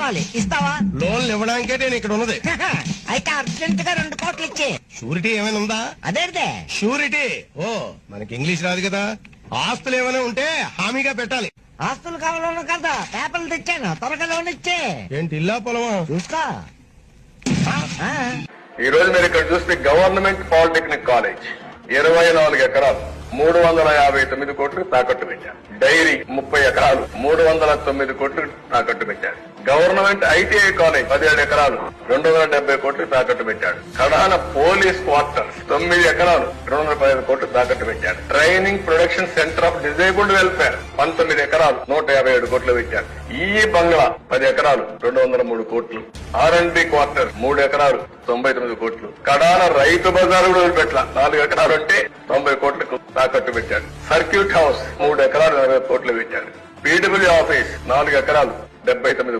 కావాలి, ఇస్తావా? లోన్లు ఇవ్వడానికే నేను ఇక్కడ ఉన్నది. అయితే అర్జెంట్ గా 2 కోట్లు ఇచ్చే. షూరిటీ ఏమైనా ఉందా? అదేంటే షూరిటీ? ఓ, మనకి ఇంగ్లీష్ రాదు కదా. ఆస్తులు ఏమైనా ఉంటే హామీగా పెట్టాలి. ఆస్తులు కావాలన్నా కదా, పేపర్లు తెచ్చాను, త్వరగా లోన్ ఇచ్చే. ఏంటి ఇల్లా పొలమా? చూసుకో. ఈ రోజు మీరు ఇక్కడ చూస్తే గవర్నమెంట్ పాలిటెక్నిక్ కాలేజ్ 24 ఎకరాలు 359 కోట్లు తాకట్టు పెట్టారు. డైరీ 30 ఎకరాలు 309 కోట్లు తాకట్టు పెట్టారు. గవర్నమెంట్ ఐటీఐ కాలేజ్ 17 ఎకరాలు 270 కోట్లు తాకట్టు పెట్టాడు. కడాన పోలీస్ క్వార్టర్ 9 ఎకరాలు 215 కోట్లు తాకట్టు పెట్టాడు. Training production centre of disabled welfare 19 ఎకరాలు 157 కోట్లు పెట్టాడు. ఈ బంగ్లా 10 ఎకరాలు 203 కోట్లు. R&B క్వార్టర్ 3 ఎకరాలు 99 కోట్లు. కడాన రైతు బజారు కూడా వదిలిపెట్ల 4 ఎకరాలు అంటే 90 కోట్లకు తాకట్టు పెట్టాడు. సర్క్యూట్ హౌస్ 3 ఎకరాలు 40 కోట్లు పెట్టాడు. పీడబ్ల్యూ ఆఫీస్ 4 ఎకరాలు 79